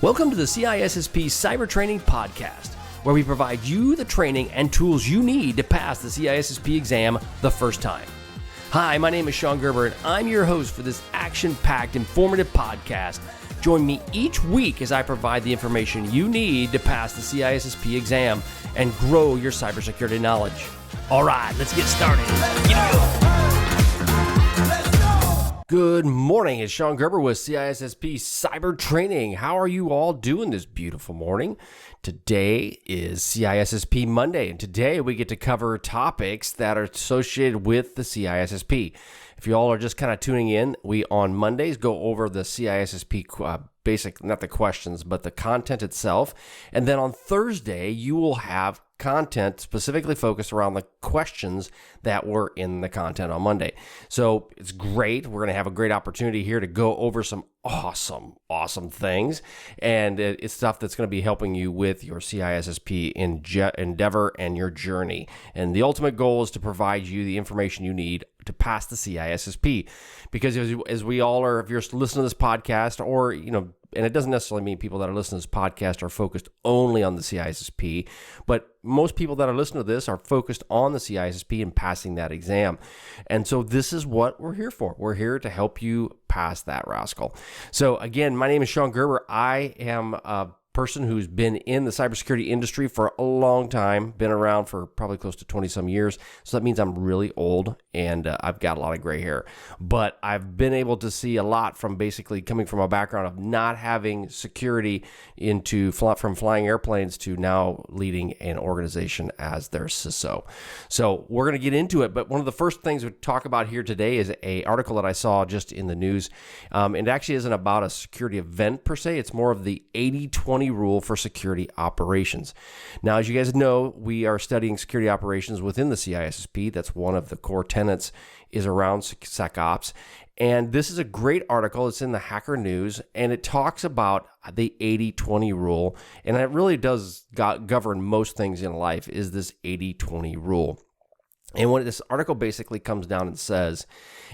Welcome to the CISSP Cyber Training Podcast, where we provide you the training and tools you need to pass the CISSP exam the first time. Hi, my name is Sean Gerber, and I'm your host for this action-packed, informative podcast. Join me each week as I provide the information you need to pass the CISSP exam and grow your cybersecurity knowledge. All right, let's get started. Good morning, it's Sean Gerber with CISSP Cyber Training. How are you all doing this beautiful morning? Today is CISSP Monday, and today we get to cover topics that are associated with the CISSP. If you all are just kind of tuning in, we on Mondays go over the CISSP basic, not the questions, but the content itself. And then on Thursday, you will have content specifically focused around the questions that were in the content on Monday. So it's great. We're going to have a great opportunity here to go over some awesome things. And it's stuff that's going to be helping you with your CISSP endeavor and your journey. And the ultimate goal is to provide you the information you need to pass the CISSP. Because as we all are, if you're listening to this podcast or, and it doesn't necessarily mean people that are listening to this podcast are focused only on the CISSP, but most people that are listening to this are focused on the CISSP and passing that exam. And so this is what we're here for. We're here to help you pass that rascal. So again, my name is Sean Gerber. I am a person who's been in the cybersecurity industry for a long time, been around for probably close to 20 some years. So that means I'm really old and I've got a lot of gray hair, but I've been able to see a lot from basically coming from a background of not having security from flying airplanes to now leading an organization as their CISO. So we're going to get into it, but one of the first things we talk about here today is an article that I saw just in the news. It actually isn't about a security event per se. It's more of the 80-20 rule for security operations. Now, as you guys know, we are studying security operations within the CISSP. That's one of the core tenets is around SecOps. And this is a great article. It's in the Hacker News, and it talks about the 80-20 rule. And it really does govern most things in life is this 80-20 rule. And what this article basically comes down and says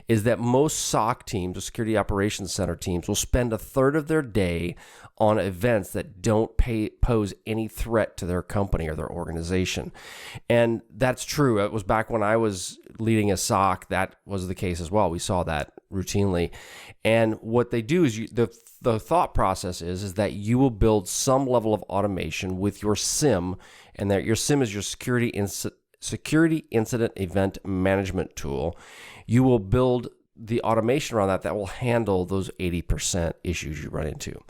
is that most SOC teams, or Security Operations Center teams, will spend a third of their day on events that don't pose any threat to their company or their organization. And that's true. It was back when I was leading a SOC, that was the case as well. We saw that routinely. And what they do is the thought process is that you will build some level of automation with your SIM, and that your SIM is your security incident event management tool. You will build the automation around that will handle those 80% issues you run into.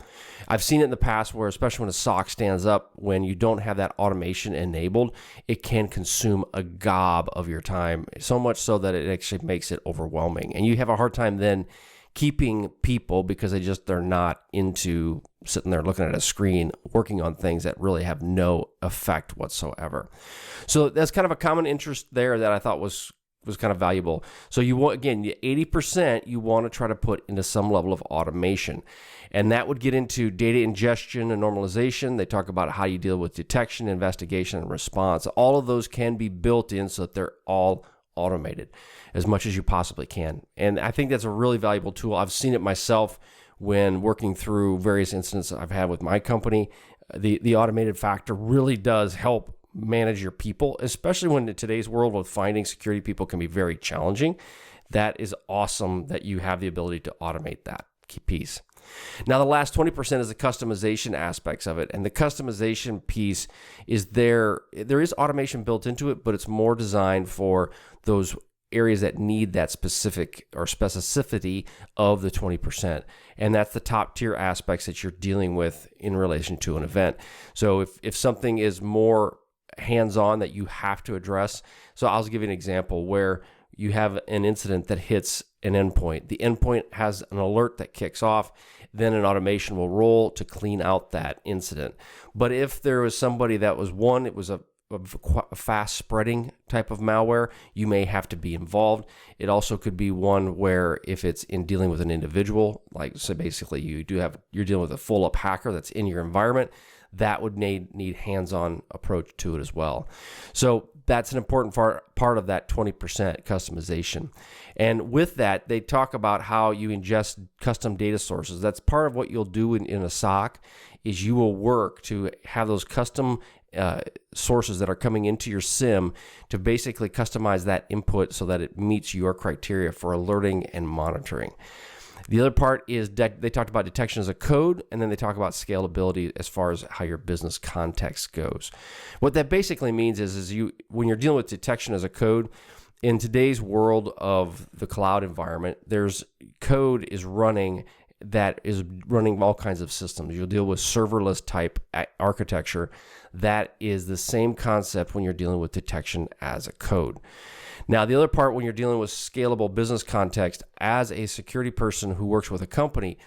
I've seen it in the past where, especially when a SOC stands up, when you don't have that automation enabled, it can consume a gob of your time, so much so that it actually makes it overwhelming. And you have a hard time then keeping people because they're not into sitting there looking at a screen, working on things that really have no effect whatsoever. So that's kind of a common interest there that I thought was kind of valuable. So you want, again, 80% you want to try to put into some level of automation. And that would get into data ingestion and normalization. They talk about how you deal with detection, investigation, and response. All of those can be built in so that they're all automated as much as you possibly can. And I think that's a really valuable tool. I've seen it myself when working through various incidents I've had with my company. The automated factor really does help manage your people, especially when in today's world of finding security people can be very challenging. That is awesome that you have the ability to automate that piece. Now, the last 20% is the customization aspects of it. And the customization piece is there is automation built into it, but it's more designed for those areas that need that specific or specificity of the 20%. And that's the top tier aspects that you're dealing with in relation to an event. So if something is more hands-on that you have to address, so I'll give you an example where you have an incident that hits an endpoint. The endpoint has an alert that kicks off, then an automation will roll to clean out that incident. But if there was somebody that was it was a fast spreading type of malware, you may have to be involved. It also could be one where if it's in dealing with an individual, like so basically you're dealing with a full up hacker that's in your environment, that would need hands-on approach to it as well. So that's an important part of that 20% customization. And with that, they talk about how you ingest custom data sources. That's part of what you'll do in a SOC, is you will work to have those custom sources that are coming into your SIM to basically customize that input so that it meets your criteria for alerting and monitoring. The other part is they talked about detection as a code, and then they talk about scalability as far as how your business context goes. What that basically means is when you're dealing with detection as a code, in today's world of the cloud environment, there's code is running that is running all kinds of systems. You'll deal with serverless type architecture. That is the same concept when you're dealing with detection as a code. Now, the other part, when you're dealing with scalable business context, as a security person who works with a company,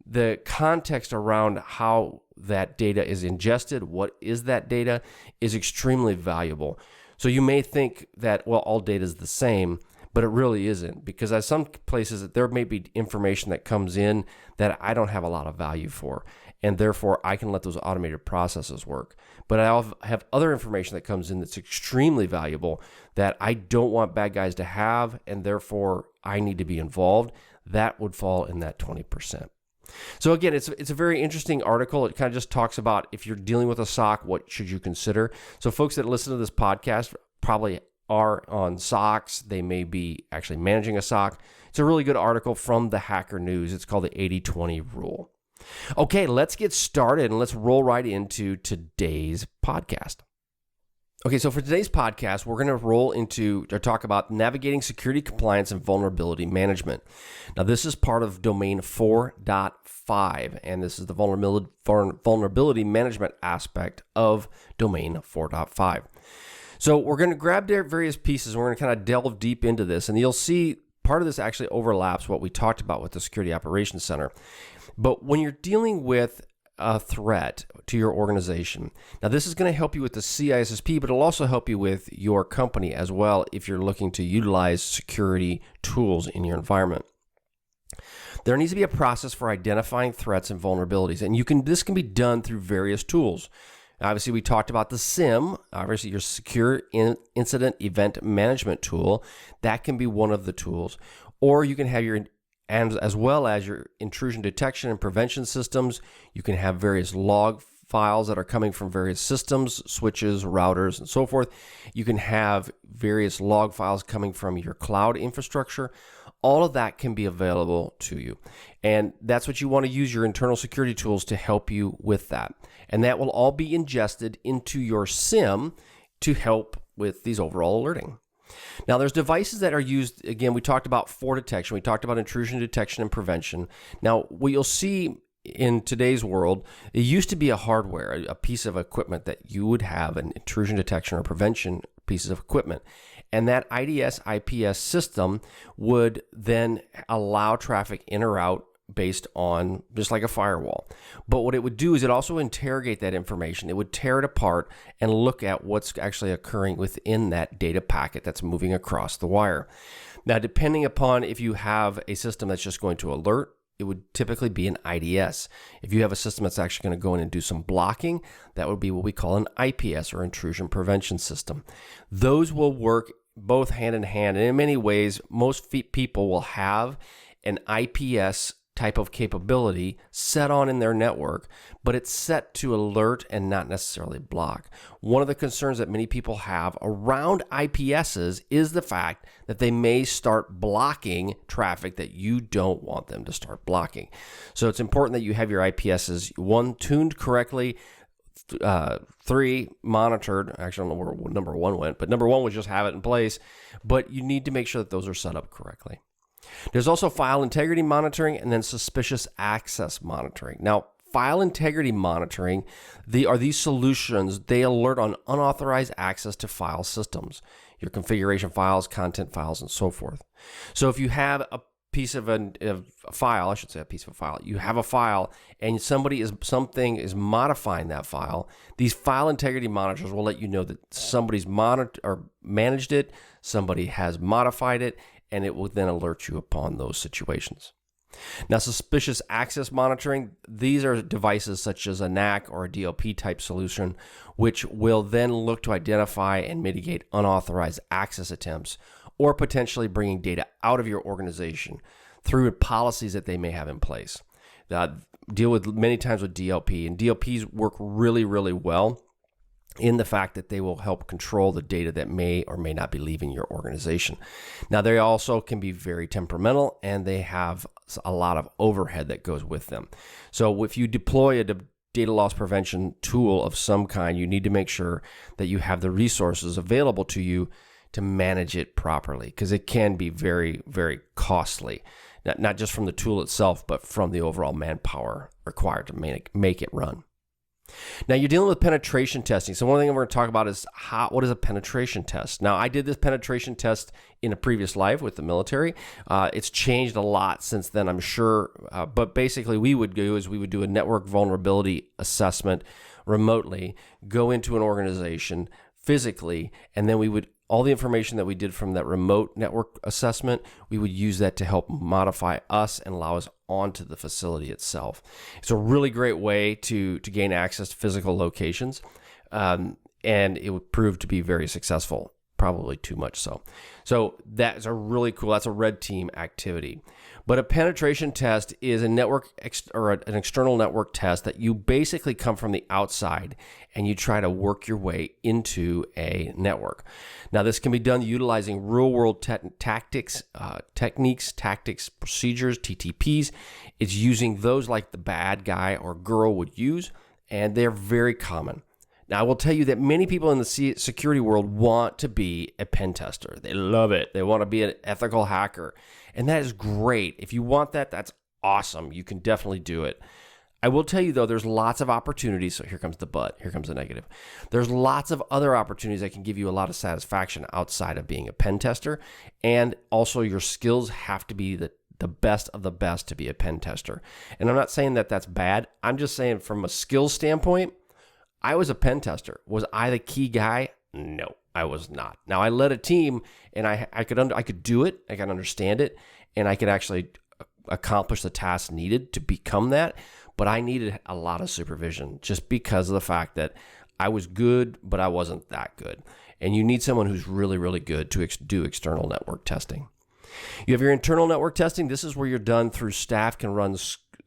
the context around how that data is ingested, what is that data, is extremely valuable. So you may think that, well, all data is the same, but it really isn't, because at some places there may be information that comes in that I don't have a lot of value for, and therefore I can let those automated processes work. But I have other information that comes in that's extremely valuable that I don't want bad guys to have, and therefore I need to be involved. That would fall in that 20%. So again, it's a very interesting article. It kind of just talks about, if you're dealing with a SOC, what should you consider? So folks that listen to this podcast probably are on SOCs. They may be actually managing a SOC. It's a really good article from the Hacker News. It's called the 80-20 rule. Okay, let's get started and let's roll right into today's podcast. Okay, so for today's podcast, we're going to roll into or talk about navigating security compliance and vulnerability management. Now, this is part of domain 4.5, and this is the vulnerability management aspect of domain 4.5. So we're going to grab their various pieces, and we're going to kind of delve deep into this, and you'll see part of this actually overlaps what we talked about with the Security Operations Center. But when you're dealing with a threat to your organization, now this is going to help you with the CISSP, but it'll also help you with your company as well if you're looking to utilize security tools in your environment. There needs to be a process for identifying threats and vulnerabilities, and this can be done through various tools. Obviously, we talked about the SIM, obviously your secure incident event management tool. That can be one of the tools. Or you can have as well as your intrusion detection and prevention systems. You can have various log files that are coming from various systems, switches, routers, and so forth. You can have various log files coming from your cloud infrastructure. All of that can be available to you. And that's what you want to use your internal security tools to help you with that. And that will all be ingested into your SIM to help with these overall alerting. Now, there's devices that are used. Again, we talked about for detection. We talked about intrusion detection and prevention. Now, what you'll see in today's world, it used to be a hardware, a piece of equipment that you would have an intrusion detection or prevention pieces of equipment. And that IDS IPS system would then allow traffic in or out based on just like a firewall. But what it would do is it also interrogate that information. It would tear it apart and look at what's actually occurring within that data packet that's moving across the wire. Now, depending upon if you have a system that's just going to alert, it would typically be an IDS. If you have a system that's actually going to go in and do some blocking, that would be what we call an IPS or intrusion prevention system. Those will work both hand in hand. And in many ways, most people will have an IPS type of capability set on in their network, but it's set to alert and not necessarily block. One of the concerns that many people have around IPSs is the fact that they may start blocking traffic that you don't want them to start blocking. So it's important that you have your IPSs, one, tuned correctly, three, monitored. Actually, I don't know where number one went, but number one was just have it in place, but you need to make sure that those are set up correctly. There's also file integrity monitoring and then suspicious access monitoring. Now, file integrity monitoring, these solutions, they alert on unauthorized access to file systems, your configuration files, content files, and so forth. So if you have a piece of a file, I should say a piece of a file, you have a file and something is modifying that file, these file integrity monitors will let you know that somebody's managed it, somebody has modified it, and it will then alert you upon those situations. Now, suspicious access monitoring, these are devices such as a NAC or a DLP type solution, which will then look to identify and mitigate unauthorized access attempts or potentially bringing data out of your organization through policies that they may have in place. Deal with many times with DLP, and DLPs work really, really well in the fact that they will help control the data that may or may not be leaving your organization. Now, they also can be very temperamental, and they have a lot of overhead that goes with them. So if you deploy a data loss prevention tool of some kind, you need to make sure that you have the resources available to you to manage it properly, because it can be very, very costly, not just from the tool itself, but from the overall manpower required to make it run. Now, you're dealing with penetration testing. So one thing we're going to talk about is what is a penetration test? Now, I did this penetration test in a previous life with the military. It's changed a lot since then, I'm sure. But basically, we would do a network vulnerability assessment remotely, go into an organization physically, and then we would all the information that we did from that remote network assessment, we would use that to help modify us and allow us onto the facility itself. It's a really great way to gain access to physical locations, and it would prove to be very successful, probably too much so. So that's a red team activity. But a penetration test is a network or an external network test that you basically come from the outside and you try to work your way into a network. Now, this can be done utilizing real-world techniques, procedures, TTPs. It's using those like the bad guy or girl would use, and they're very common. Now, I will tell you that many people in the security world want to be a pen tester. They love it. They want to be an ethical hacker. And that is great. If you want that, that's awesome. You can definitely do it. I will tell you, though, there's lots of opportunities. So here comes the but. Here comes the negative. There's lots of other opportunities that can give you a lot of satisfaction outside of being a pen tester. And also your skills have to be the best of the best to be a pen tester. And I'm not saying that that's bad. I'm just saying from a skills standpoint, I was a pen tester. Was I the key guy? No, I was not. Now, I led a team, and I could do it, I could understand it, and I could actually accomplish the tasks needed to become that, but I needed a lot of supervision just because of the fact that I was good, but I wasn't that good. And you need someone who's really, really good to do external network testing. You have your internal network testing. This is where you're done through staff can run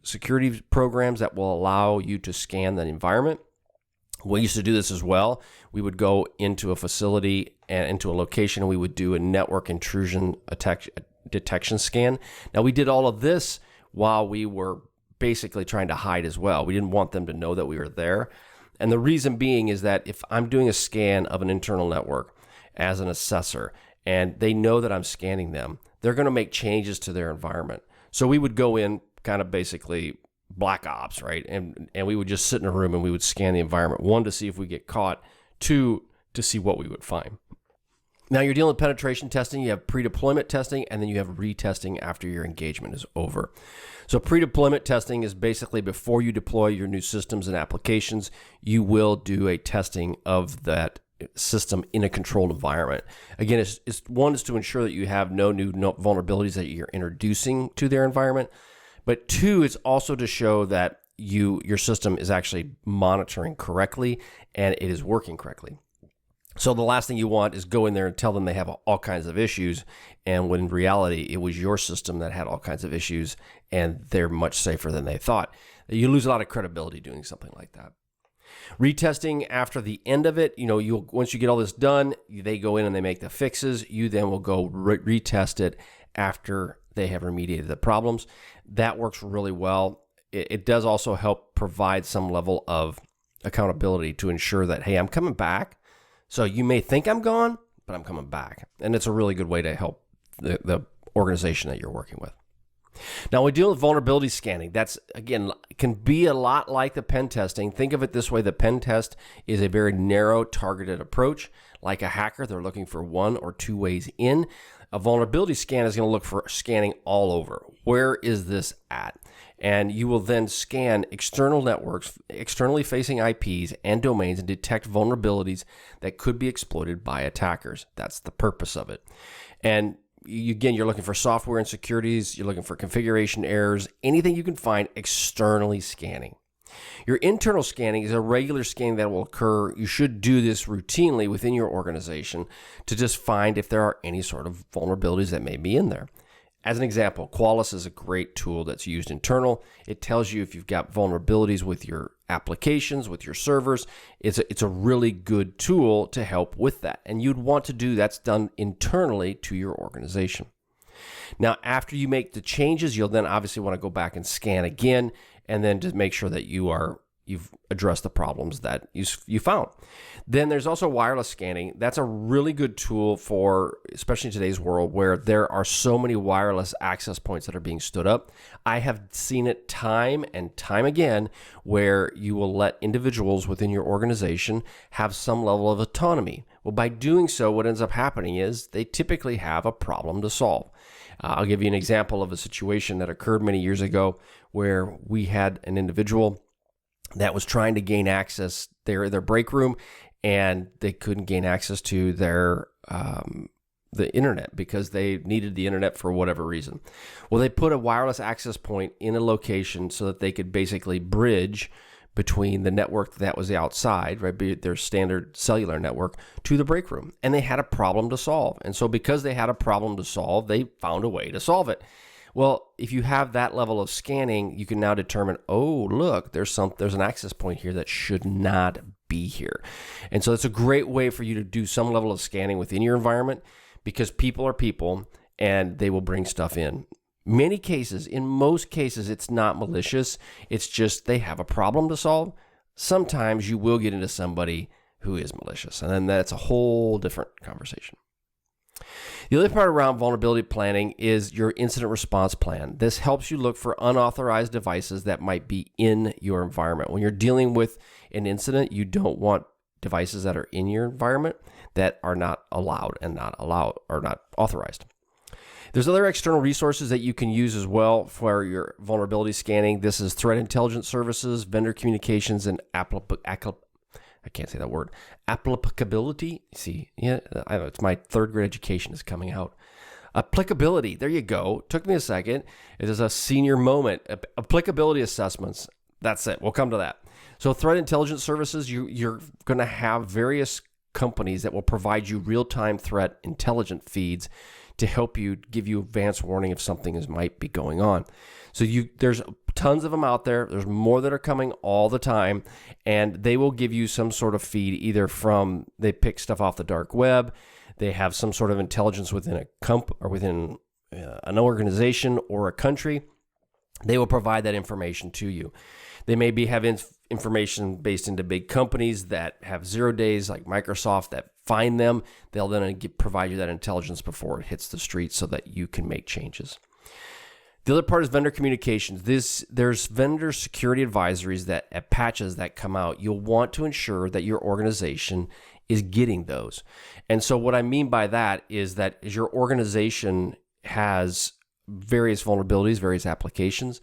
security programs that will allow you to scan the environment. We used to do this as well. We would go into a facility and into a location, and we would do a network intrusion detection scan. Now, we did all of this while we were basically trying to hide as well. We didn't want them to know that we were there. And the reason being is that if I'm doing a scan of an internal network as an assessor, and they know that I'm scanning them, they're going to make changes to their environment. So we would go in kind of basically black ops, right? And we would just sit in a room and we would scan the environment. One, to see if we get caught. Two, to see what we would find. Now, you're dealing with penetration testing. You have pre-deployment testing, and then you have retesting after your engagement is over. So pre-deployment testing is basically before you deploy your new systems and applications, you will do a testing of that system in a controlled environment. Again, one is to ensure that you have no new vulnerabilities that you're introducing to their environment. But two, it's also to show that your system is actually monitoring correctly and it is working correctly. So the last thing you want is go in there and tell them they have all kinds of issues, and when in reality, it was your system that had all kinds of issues and they're much safer than they thought. You lose a lot of credibility doing something like that. Retesting after the end of it, once you get all this done, they go in and they make the fixes. You then will go retest it after they have remediated the problems. That works really well. It does also help provide some level of accountability to ensure that, hey, I'm coming back. So you may think I'm gone, but I'm coming back. And it's a really good way to help the organization that you're working with. Now, we deal with vulnerability scanning. That's, again, can be a lot like the pen testing. Think of it this way. The pen test is a very narrow, targeted approach. Like a hacker, they're looking for one or two ways in. A vulnerability scan is going to look for scanning all over. Where is this at? And you will then scan external networks, externally facing IPs and domains, and detect vulnerabilities that could be exploited by attackers. That's the purpose of it. And again, you're looking for software insecurities, you're looking for configuration errors, anything you can find externally scanning. Your internal scanning is a regular scanning that will occur. You should do this routinely within your organization to just find if there are any sort of vulnerabilities that may be in there. As an example, Qualys is a great tool that's used internal. It tells you if you've got vulnerabilities with your applications, with your servers. It's a really good tool to help with that. And you'd want to do that's done internally to your organization. Now, after you make the changes, you'll then obviously want to go back and scan again, and then just make sure that you've addressed the problems that you found. Then there's also wireless scanning. That's a really good tool for, especially in today's world where there are so many wireless access points that are being stood up. I have seen it time and time again where you will let individuals within your organization have some level of autonomy. Well, by doing so, what ends up happening is they typically have a problem to solve. I'll give you an example of a situation that occurred many years ago where we had an individual that was trying to gain access their break room, and they couldn't gain access to their the internet because they needed the internet for whatever reason. Well, they put a wireless access point in a location so that they could basically bridge between the network that was outside, right, be it their standard cellular network, to the break room. And they had a problem to solve. And so because they had a problem to solve, they found a way to solve it. Well, if you have that level of scanning, you can now determine, oh, look, there's an access point here that should not be here. And so it's a great way for you to do some level of scanning within your environment, because people are people and they will bring stuff in. In most cases, it's not malicious. It's just they have a problem to solve. Sometimes you will get into somebody who is malicious, and then that's a whole different conversation. The other part around vulnerability planning is your incident response plan. This helps you look for unauthorized devices that might be in your environment. When you're dealing with an incident, you don't want devices that are in your environment that are not allowed or not authorized. There's other external resources that you can use as well for your vulnerability scanning. This is threat intelligence services, vendor communications, and applicability. See, yeah, I know it's my third grade education is coming out. Applicability. There you go. Took me a second. It is a senior moment. Applicability assessments. That's it. We'll come to that. So threat intelligence services, you're going to have various companies that will provide you real-time threat intelligence feeds to help you give you advance warning if something might be going on. So there's tons of them out there. There's more that are coming all the time, and they will give you some sort of feed either from, they pick stuff off the dark web, they have some sort of intelligence within a or within an organization or a country. They will provide that information to you. They may have information based into big companies that have 0 days, like Microsoft, that find them. They'll then provide you that intelligence before it hits the street so that you can make changes. The other part is vendor communications. There's vendor security advisories patches that come out. You'll want to ensure that your organization is getting those. And so what I mean by that is that as your organization has various vulnerabilities, various applications,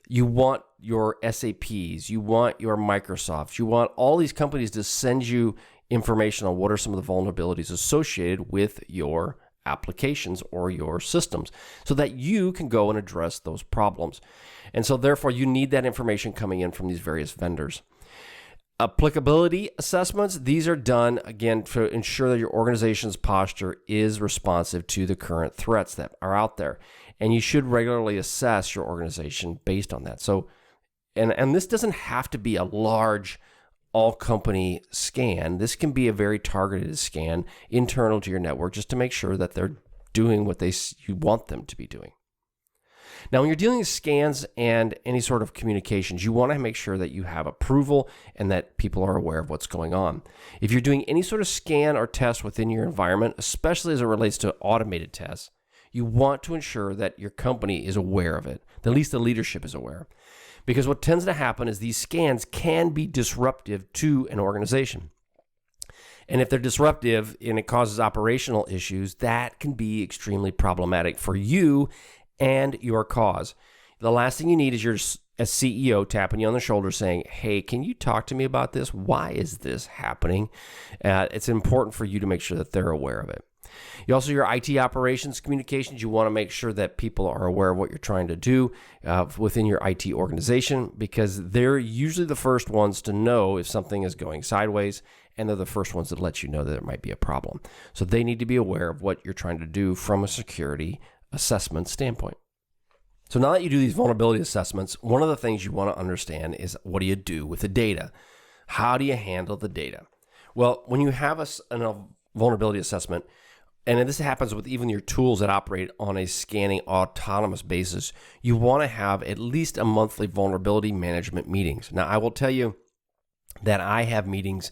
you want your SAPs, you want your Microsofts, you want all these companies to send you information on what are some of the vulnerabilities associated with your applications or your systems so that you can go and address those problems. And so therefore you need that information coming in from these various vendors. Applicability assessments, these are done again to ensure that your organization's posture is responsive to the current threats that are out there. And you should regularly assess your organization based on that. So, and this doesn't have to be a large all-company scan. This can be a very targeted scan internal to your network just to make sure that they're doing what you want them to be doing. Now, when you're dealing with scans and any sort of communications, you want to make sure that you have approval and that people are aware of what's going on. If you're doing any sort of scan or test within your environment, especially as it relates to automated tests, you want to ensure that your company is aware of it. At least the leadership is aware. Because what tends to happen is these scans can be disruptive to an organization. And if they're disruptive and it causes operational issues, that can be extremely problematic for you and your cause. The last thing you need is your CEO tapping you on the shoulder saying, hey, can you talk to me about this? Why is this happening? It's important for you to make sure that they're aware of it. You also, your IT operations communications, you want to make sure that people are aware of what you're trying to do within your IT organization, because they're usually the first ones to know if something is going sideways, and they're the first ones that let you know that there might be a problem. So they need to be aware of what you're trying to do from a security assessment standpoint. So now that you do these vulnerability assessments, one of the things you want to understand is, what do you do with the data? How do you handle the data? Well, when you have a vulnerability assessment, and this happens with even your tools that operate on a scanning autonomous basis, you want to have at least a monthly vulnerability management meetings. Now, I will tell you that I have meetings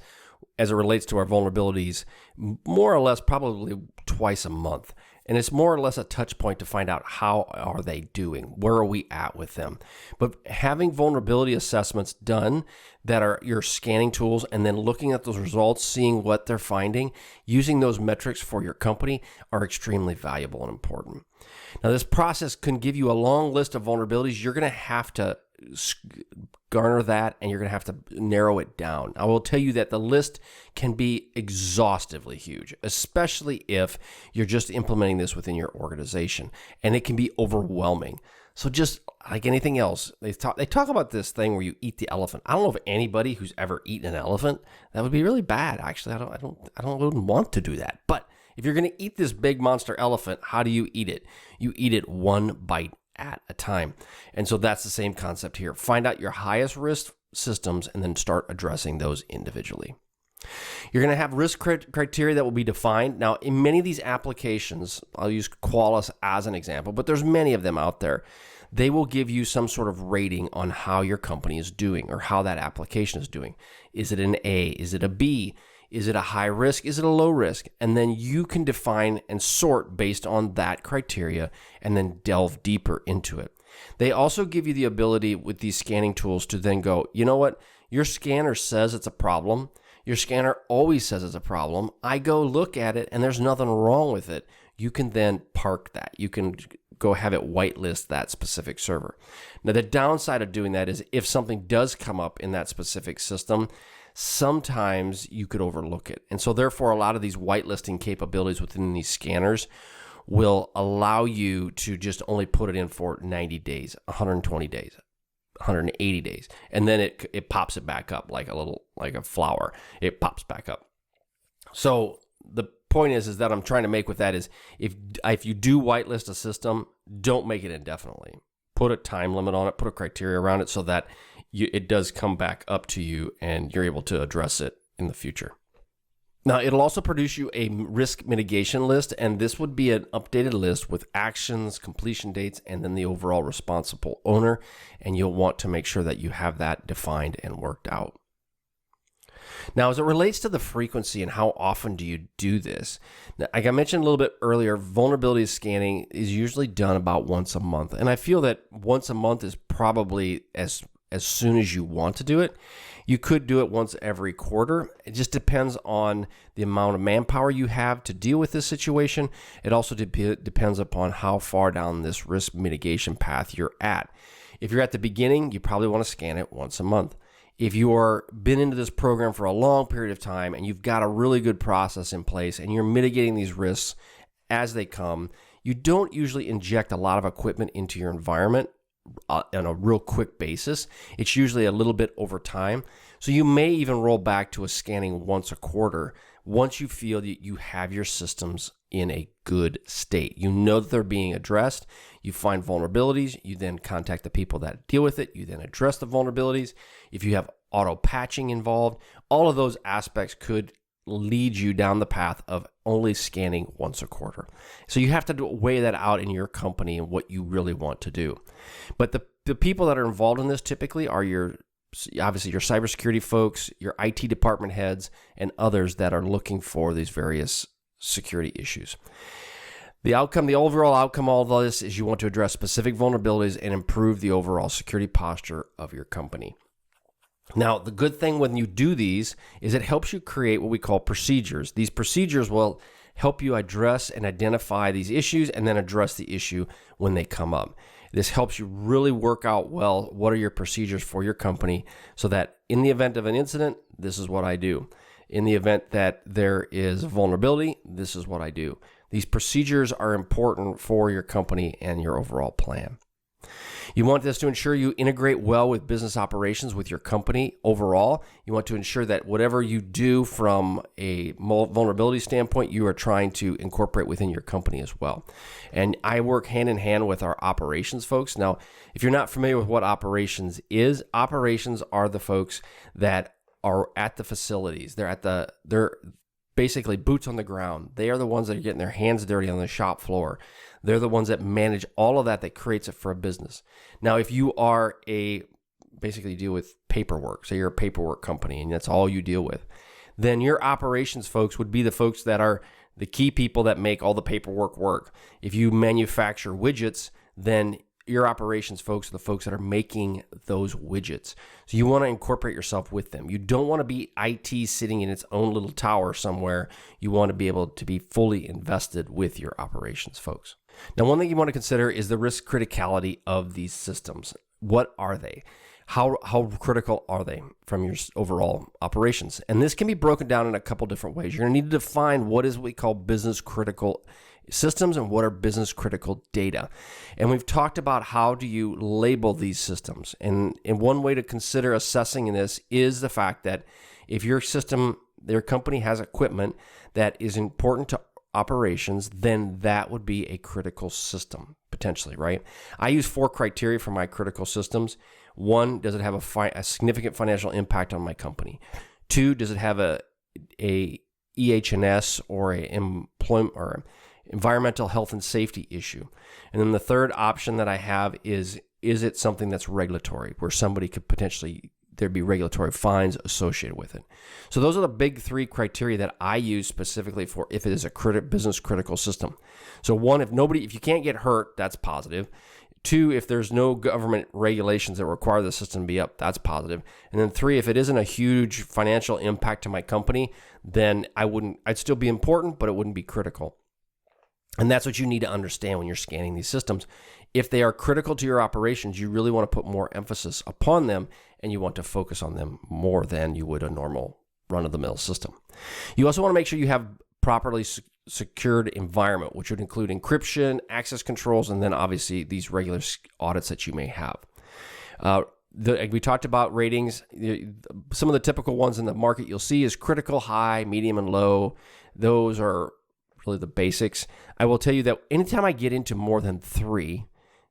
as it relates to our vulnerabilities more or less probably twice a month. And it's more or less a touch point to find out, how are they doing? Where are we at with them? But having vulnerability assessments done that are your scanning tools, and then looking at those results, seeing what they're finding, using those metrics for your company are extremely valuable and important. Now, this process can give you a long list of vulnerabilities. You're going to have to garner that, and you're going to have to narrow it down. I will tell you that the list can be exhaustively huge, especially if you're just implementing this within your organization, and it can be overwhelming. So just like anything else, they talk about this thing where you eat the elephant. I don't know of anybody who's ever eaten an elephant. That would be really bad. Actually, I wouldn't want to do that. But if you're going to eat this big monster elephant, how do you eat it? You eat it one bite at a time. And so that's the same concept here. Find out your highest risk systems and then start addressing those individually. You're going to have risk criteria that will be defined. Now, in many of these applications, I'll use Qualys as an example, but there's many of them out there. They will give you some sort of rating on how your company is doing, or how that application is doing. Is it an A? Is it a B? Is it a high risk? Is it a low risk? And then you can define and sort based on that criteria, and then delve deeper into it. They also give you the ability with these scanning tools to then go, you know what? Your scanner says it's a problem. Your scanner always says it's a problem. I go look at it and there's nothing wrong with it. You can then park that. You can go have it whitelist that specific server. Now, the downside of doing that is, if something does come up in that specific system, sometimes you could overlook it. And so therefore, a lot of these whitelisting capabilities within these scanners will allow you to just only put it in for 90 days, 120 days, 180 days. And then it pops it back up like a flower. It pops back up. So the point is that I'm trying to make with that is, if you do whitelist a system, don't make it indefinitely. Put a time limit on it, put a criteria around it, so that it does come back up to you and you're able to address it in the future. Now, it'll also produce you a risk mitigation list, and this would be an updated list with actions, completion dates, and then the overall responsible owner, and you'll want to make sure that you have that defined and worked out. Now, as it relates to the frequency and how often do you do this, like I mentioned a little bit earlier, vulnerability scanning is usually done about once a month, and I feel that once a month is probably as soon as you want to do it. You could do it once every quarter. It just depends on the amount of manpower you have to deal with this situation. It also depends upon how far down this risk mitigation path you're at. If you're at the beginning, you probably want to scan it once a month. If you're been into this program for a long period of time and you've got a really good process in place and you're mitigating these risks as they come, you don't usually inject a lot of equipment into your environment on a real quick basis. It's usually a little bit over time. So you may even roll back to a scanning once a quarter once you feel that you have your systems in a good state. You know that they're being addressed. You find vulnerabilities. You then contact the people that deal with it. You then address the vulnerabilities. If you have auto patching involved, all of those aspects could lead you down the path of only scanning once a quarter. So you have to weigh that out in your company and what you really want to do. But the people that are involved in this typically are obviously your cybersecurity folks, your IT department heads, and others that are looking for these various security issues. The overall outcome of all of this is you want to address specific vulnerabilities and improve the overall security posture of your company. Now, the good thing when you do these is it helps you create what we call procedures. These procedures will help you address and identify these issues and then address the issue when they come up. This helps you really work out well what are your procedures for your company so that in the event of an incident, this is what I do. In the event that there is a vulnerability, this is what I do. These procedures are important for your company and your overall plan. You want this to ensure you integrate well with business operations with your company overall. You want to ensure that whatever you do from a vulnerability standpoint, you are trying to incorporate within your company as well. And I work hand in hand with our operations folks. Now, if you're not familiar with what operations is, operations are the folks that are at the facilities. They're basically boots on the ground. They are the ones that are getting their hands dirty on the shop floor. They're the ones that manage all of that creates it for a business. Now, if you are basically deal with paperwork, say you're a paperwork company and that's all you deal with, then your operations folks would be the folks that are the key people that make all the paperwork work. If you manufacture widgets, then your operations folks are the folks that are making those widgets. So you want to incorporate yourself with them. You don't want to be IT sitting in its own little tower somewhere. You want to be able to be fully invested with your operations folks. Now, one thing you want to consider is the risk criticality of these systems. What are they? How critical are they from your overall operations? And this can be broken down in a couple different ways. You're going to need to define what is what we call business critical systems and what are business critical data. And we've talked about how do you label these systems. And one way to consider assessing this is the fact that if your company has equipment that is important to operations, then that would be a critical system potentially, right? I use 4 criteria for my critical systems. 1, does it have a significant financial impact on my company? 2, does it have a EH&S or a employment or environmental health and safety issue? And then the third option that I have is it something that's regulatory, where somebody could potentially, there'd be regulatory fines associated with it. So those are the big 3 criteria that I use specifically for if it is a business critical system. So 1, if you can't get hurt, that's positive. 2, if there's no government regulations that require the system to be up, that's positive. And then 3, if it isn't a huge financial impact to my company, then I'd still be important, but it wouldn't be critical. And that's what you need to understand when you're scanning these systems. If they are critical to your operations, you really want to put more emphasis upon them, and you want to focus on them more than you would a normal run-of-the-mill system. You also want to make sure you have properly secured environment, which would include encryption, access controls, and then obviously these regular audits that you may have. We talked about ratings. Some of the typical ones in the market you'll see is critical, high, medium, and low. Those are really the basics. I will tell you that anytime I get into more than 3,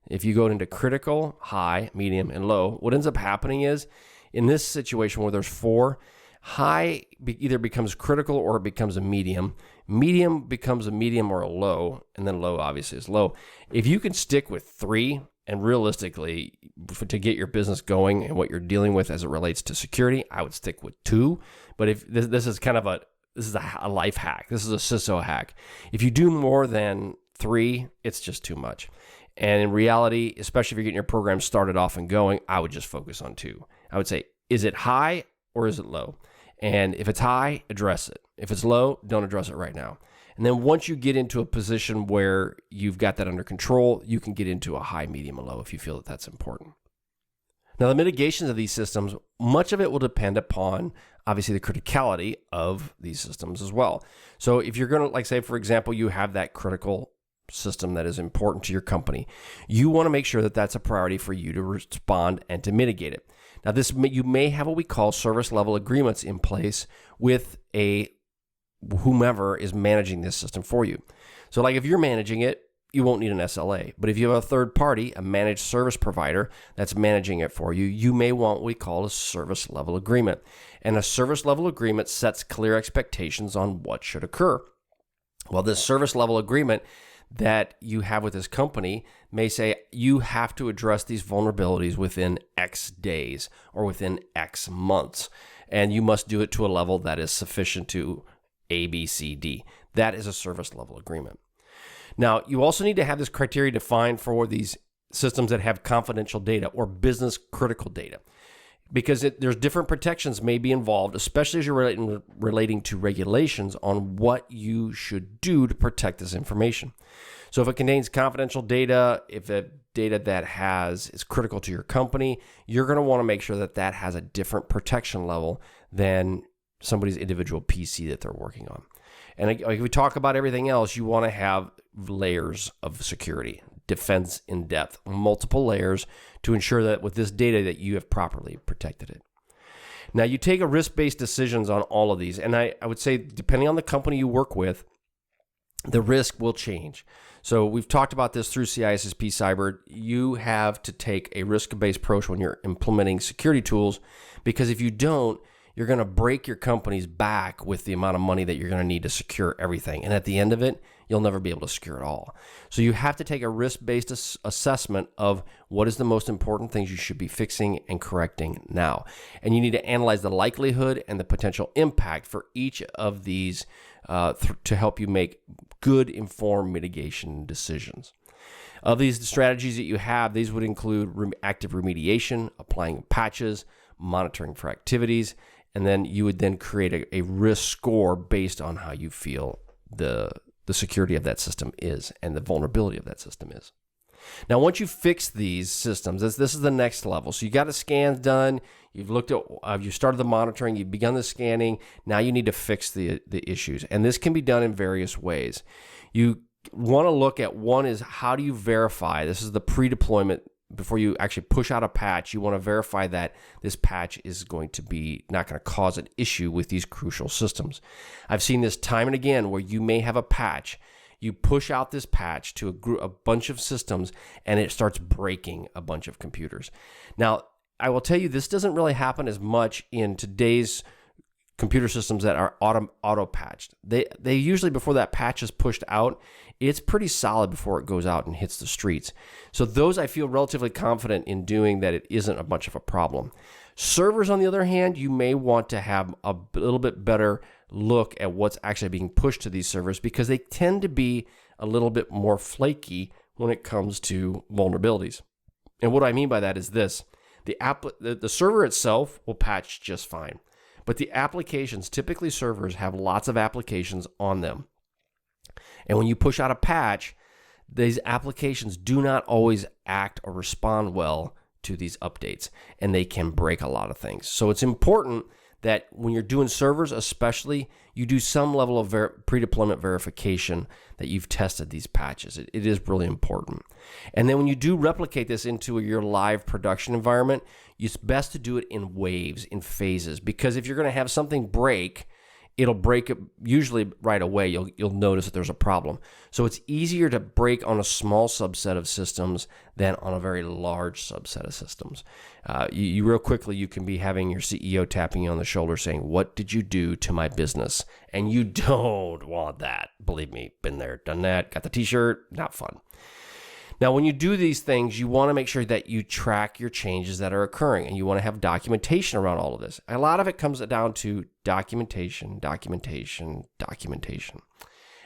if you go into critical, high, medium, and low, what ends up happening is, in this situation where there's 4, high either becomes critical or it becomes a medium. Medium becomes a medium or a low, and then low obviously is low. If you can stick with 3, and realistically, to get your business going and what you're dealing with as it relates to security, I would stick with 2. But if this is kind of this is a life hack. This is a CISO hack. If you do more than 3, it's just too much. And in reality, especially if you're getting your program started off and going, I would just focus on 2. I would say, is it high or is it low? And if it's high, address it. If it's low, don't address it right now. And then once you get into a position where you've got that under control, you can get into a high, medium, and low if you feel that that's important. Now, the mitigations of these systems, much of it will depend upon, obviously, the criticality of these systems as well. So if you're going to, like say, for example, you have that critical system that is important to your company, you want to make sure that that's a priority for you to respond and to mitigate it. Now, you may have what we call service level agreements in place with whomever is managing this system for you. So like if you're managing it, you won't need an SLA. But if you have a third party, a managed service provider that's managing it for you, you may want what we call a service level agreement. And a service level agreement sets clear expectations on what should occur. Well, this service level agreement that you have with this company may say you have to address these vulnerabilities within X days or within X months. And you must do it to a level that is sufficient to A, B, C, D. That is a service level agreement. Now, you also need to have this criteria defined for these systems that have confidential data or business critical data, because there's different protections may be involved, especially as you're relating to regulations on what you should do to protect this information. So if it contains confidential data, if the data that is critical to your company, you're going to want to make sure that that has a different protection level than somebody's individual PC that they're working on. And like we talk about everything else, you want to have layers of security, defense in depth, multiple layers to ensure that with this data that you have properly protected it. Now, you take a risk-based decisions on all of these, and I would say depending on the company you work with, the risk will change. So we've talked about this through CISSP Cyber. You have to take a risk-based approach when you're implementing security tools, because if you don't, you're going to break your company's back with the amount of money that you're going to need to secure everything. And at the end of it, you'll never be able to secure it all. So you have to take a risk-based assessment of what is the most important things you should be fixing and correcting now. And you need to analyze the likelihood and the potential impact for each of these to help you make good informed mitigation decisions. Of these strategies that you have, these would include active remediation, applying patches, monitoring for activities, and then you would then create a risk score based on how you feel the security of that system is and the vulnerability of that system is. Now, once you fix these systems, this is the next level. So you got a scan done, you've looked at, you started the monitoring, you've begun the scanning. Now you need to fix the issues, and this can be done in various ways. You want to look at, one is, how do you verify? This is the pre-deployment. Before you actually push out a patch, you want to verify that this patch is going to be not going to cause an issue with these crucial systems. I've seen this time and again where you may have a patch, you push out this patch to a bunch of systems, and it starts breaking a bunch of computers. Now, I will tell you, this doesn't really happen as much in today's computer systems that are auto patched. They usually, before that patch is pushed out, it's pretty solid before it goes out and hits the streets. So those I feel relatively confident in doing, that it isn't a much of a problem. Servers, on the other hand, you may want to have a little bit better look at what's actually being pushed to these servers, because they tend to be a little bit more flaky when it comes to vulnerabilities. And what I mean by that is this: the server itself will patch just fine, but the applications, typically servers, have lots of applications on them. And when you push out a patch, these applications do not always act or respond well to these updates, and they can break a lot of things. So it's important that when you're doing servers especially, you do some level of pre-deployment verification that you've tested these patches. It is really important. And then when you do replicate this into your live production environment, it's best to do it in waves, in phases, because if you're going to have something break, it'll break it usually right away. You'll notice that there's a problem. So it's easier to break on a small subset of systems than on a very large subset of systems. You real quickly, you can be having your CEO tapping you on the shoulder saying, "What did you do to my business?" And you don't want that. Believe me, been there, done that, got the t-shirt, not fun. Now, when you do these things, you want to make sure that you track your changes that are occurring, and you want to have documentation around all of this. A lot of it comes down to documentation.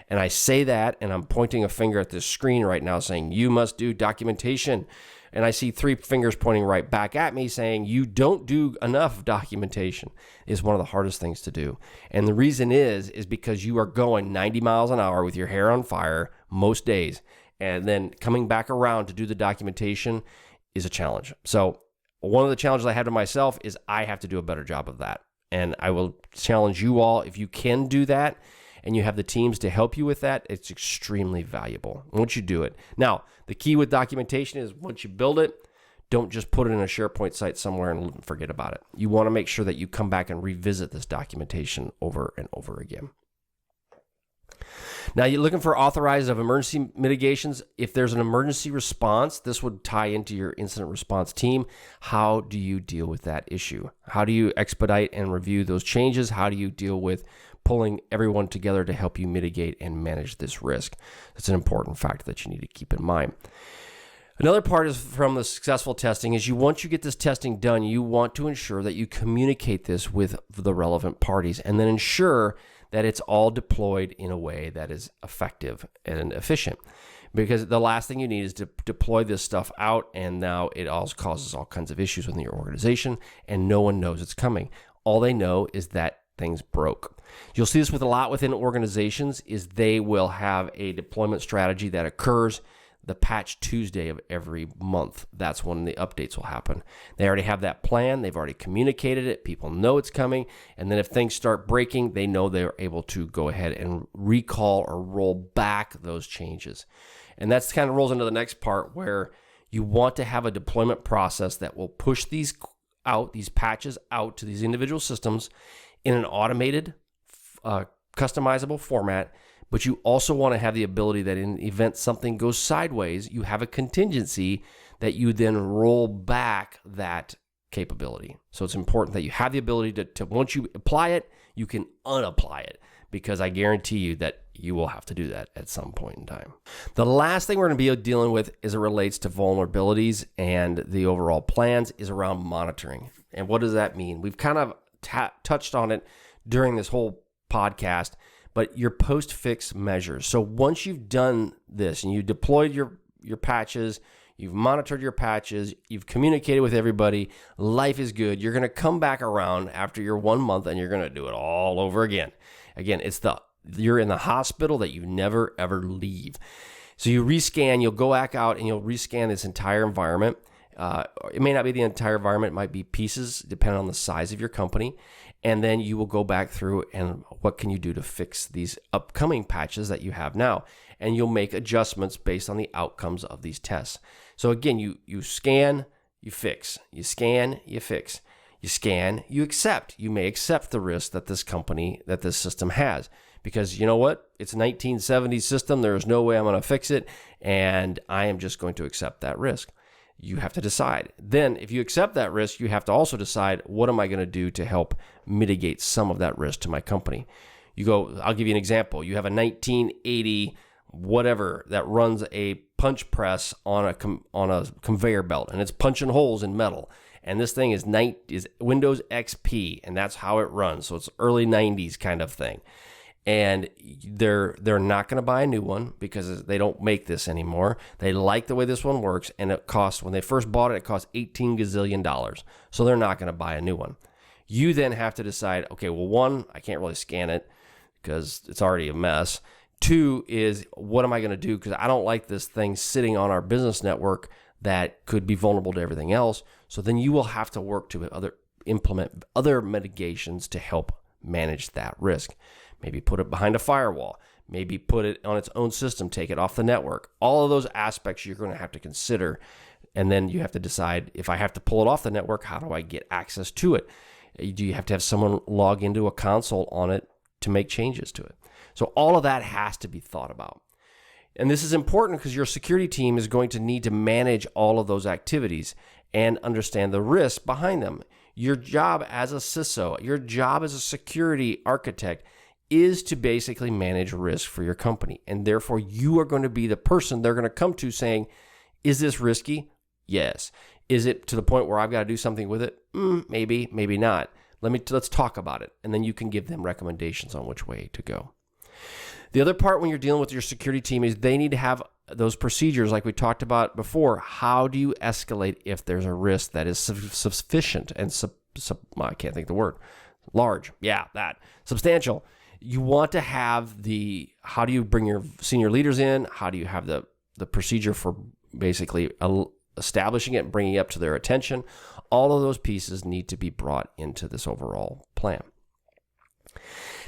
And I say that, and I'm pointing a finger at this screen right now saying, you must do documentation. And I see 3 fingers pointing right back at me saying, you don't do enough documentation. It's one of the hardest things to do. And the reason is because you are going 90 miles an hour with your hair on fire most days. And then coming back around to do the documentation is a challenge. So one of the challenges I have to myself is I have to do a better job of that. And I will challenge you all, if you can do that and you have the teams to help you with that, it's extremely valuable once you do it. Now, the key with documentation is once you build it, don't just put it in a SharePoint site somewhere and forget about it. You want to make sure that you come back and revisit this documentation over and over again. Now, you're looking for authorized of emergency mitigations. If there's an emergency response, this would tie into your incident response team. How do you deal with that issue? How do you expedite and review those changes? How do you deal with pulling everyone together to help you mitigate and manage this risk? That's an important factor that you need to keep in mind. Another part is from the successful testing is once you get this testing done, you want to ensure that you communicate this with the relevant parties and then ensure that it's all deployed in a way that is effective and efficient. Because the last thing you need is to deploy this stuff out, and now it all causes all kinds of issues within your organization, and no one knows it's coming. All they know is that things broke. You'll see this with a lot within organizations is they will have a deployment strategy that occurs. the patch Tuesday of every month. That's when the updates will happen. They already have that plan. They've already communicated it. People know it's coming. And then if things start breaking, they know they're able to go ahead and recall or roll back those changes. And that's kind of rolls into the next part where you want to have a deployment process that will push these patches out to these individual systems in an automated, customizable format. But you also want to have the ability that in the event something goes sideways, you have a contingency that you then roll back that capability. So it's important that you have the ability to once you apply it, you can unapply it, because I guarantee you that you will have to do that at some point in time. The last thing we're going to be dealing with as it relates to vulnerabilities and the overall plans is around monitoring. And what does that mean? We've kind of touched on it during this whole podcast, but your post-fix measures. So once you've done this and you deployed your patches, you've monitored your patches, you've communicated with everybody, life is good, you're going to come back around after your 1 month and you're going to do it all over again. Again, you're in the hospital that you never ever leave. So you rescan, you'll go back out and you'll rescan this entire environment. It may not be the entire environment, it might be pieces depending on the size of your company. And then you will go back through and what can you do to fix these upcoming patches that you have now? And you'll make adjustments based on the outcomes of these tests. So again, you scan, you fix, you scan, you fix, you scan, you accept. You may accept the risk that this system has. Because you know what? It's a 1970s system. There is no way I'm going to fix it. And I am just going to accept that risk. You have to decide. Then if you accept that risk, you have to also decide, what am I going to do to help mitigate some of that risk to my company? I'll give you an example. You have a 1980 whatever that runs a punch press on a conveyor belt, and it's punching holes in metal. And this thing is Windows XP, and that's how it runs. So it's early 90s kind of thing. And they're not going to buy a new one because they don't make this anymore. They like the way this one works, and when they first bought it cost $18 gazillion. So they're not going to buy a new one. You then have to decide, okay, well, one, I can't really scan it because it's already a mess. Two is, what am I going to do? Because I don't like this thing sitting on our business network that could be vulnerable to everything else. So then you will have to work to implement other mitigations to help manage that risk. Maybe put it behind a firewall. Maybe put it on its own system, take it off the network. All of those aspects you're going to have to consider. And then you have to decide, if I have to pull it off the network, how do I get access to it? Do you have to have someone log into a console on it to make changes to it? So all of that has to be thought about. And this is important because your security team is going to need to manage all of those activities and understand the risks behind them. Your job as a CISO, your job as a security architect is to basically manage risk for your company. And therefore, you are going to be the person they're going to come to saying, is this risky? Yes. Is it to the point where I've got to do something with it? Maybe, maybe not. Let's talk about it. And then you can give them recommendations on which way to go. The other part when you're dealing with your security team is they need to have those procedures like we talked about before. How do you escalate if there's a risk that is sufficient and I can't think of the word. Large. Yeah, that. Substantial. You want to have how do you bring your senior leaders in? How do you have the procedure for basically establishing it and bringing it up to their attention? All of those pieces need to be brought into this overall plan.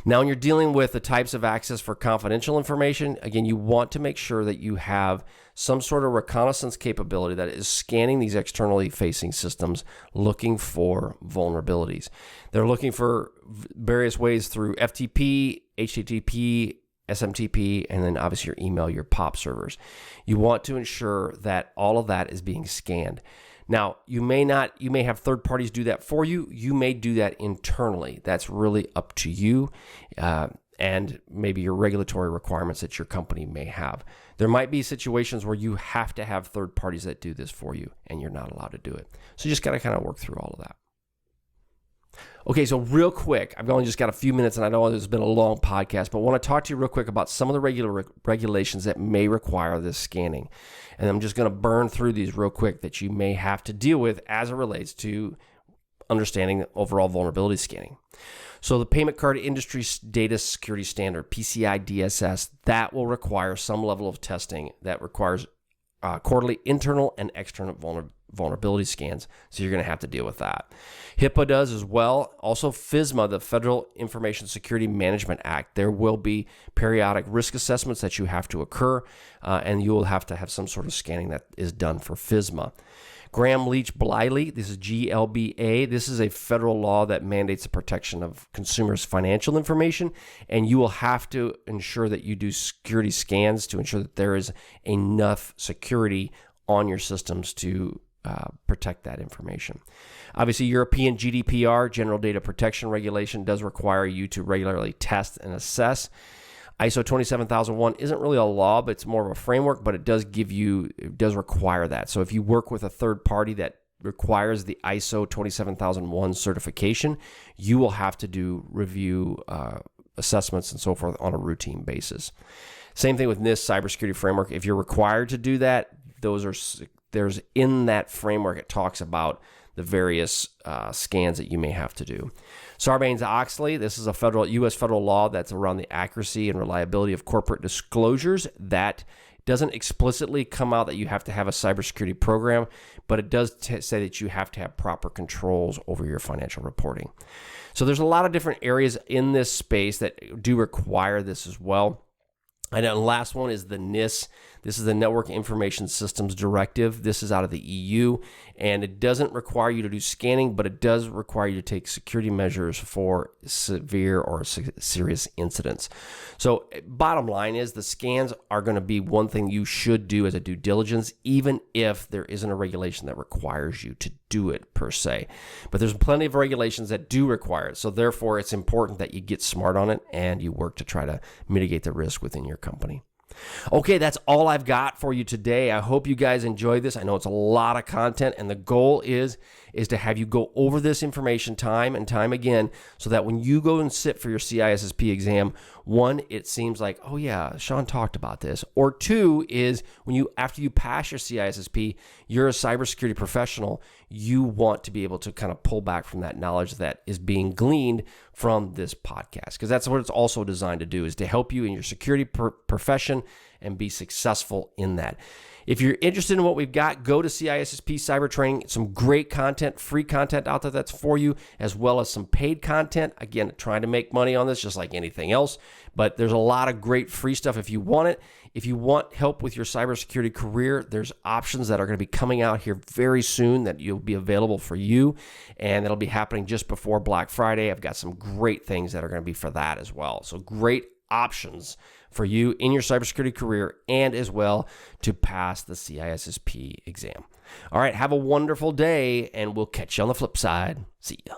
Now, when you're dealing with the types of access for confidential information, again, you want to make sure that you have some sort of reconnaissance capability that is scanning these externally facing systems, looking for vulnerabilities. They're looking for various ways through FTP, HTTP, SMTP, and then obviously your email, your POP servers. You want to ensure that all of that is being scanned. Now, you may have third parties do that for you. You may do that internally. That's really up to you and maybe your regulatory requirements that your company may have. There might be situations where you have to have third parties that do this for you and you're not allowed to do it. So you just got to kind of work through all of that. Okay, so real quick, I've only just got a few minutes and I know it's been a long podcast, but I want to talk to you real quick about some of the regulations that may require this scanning. And I'm just going to burn through these real quick that you may have to deal with as it relates to understanding overall vulnerability scanning. So the Payment Card Industry Data Security Standard, PCI DSS, that will require some level of testing that requires quarterly internal and external vulnerability scans. So you're going to have to deal with that. HIPAA does as well. Also, FISMA, the Federal Information Security Management Act, there will be periodic risk assessments that you have to occur, and you will have to have some sort of scanning that is done for FISMA. Graham-Leach-Bliley, this is GLBA. This is a federal law that mandates the protection of consumers' financial information, and you will have to ensure that you do security scans to ensure that there is enough security on your systems to protect that information. Obviously, European GDPR, General Data Protection Regulation, does require you to regularly test and assess. ISO 27001 isn't really a law, but it's more of a framework, but it does require that. So if you work with a third party that requires the ISO 27001 certification, you will have to do review assessments and so forth on a routine basis. Same thing with NIST cybersecurity framework. If you're required to do that, there's in that framework, it talks about the various scans that you may have to do. Sarbanes-Oxley, this is a U.S. federal law that's around the accuracy and reliability of corporate disclosures. That doesn't explicitly come out that you have to have a cybersecurity program, but it does say that you have to have proper controls over your financial reporting. So there's a lot of different areas in this space that do require this as well. And then the last one is the NIST. This is the Network Information Systems Directive. This is out of the EU, and it doesn't require you to do scanning, but it does require you to take security measures for severe or serious incidents. So bottom line is the scans are going to be one thing you should do as a due diligence, even if there isn't a regulation that requires you to do it per se. But there's plenty of regulations that do require it. So therefore, it's important that you get smart on it and you work to try to mitigate the risk within your company. Okay, that's all I've got for you today. I hope you guys enjoyed this. I know it's a lot of content, and the goal is to have you go over this information time and time again so that when you go and sit for your CISSP exam, one, it seems like, oh yeah, Sean talked about this. Or two is after you pass your CISSP, you're a cybersecurity professional, you want to be able to kind of pull back from that knowledge that is being gleaned from this podcast, because that's what it's also designed to do, is to help you in your security profession and be successful in that. If you're interested in what we've got, go to CISSP Cyber Training. Some great content, free content out there that's for you, as well as some paid content. Again, trying to make money on this just like anything else, but there's a lot of great free stuff if you want it. If you want help with your cybersecurity career, there's options that are going to be coming out here very soon that you'll be available for you, and that'll be happening just before Black Friday. I've got some great things that are going to be for that as well. So great options for you in your cybersecurity career and as well to pass the CISSP exam. All right, have a wonderful day, and we'll catch you on the flip side. See ya.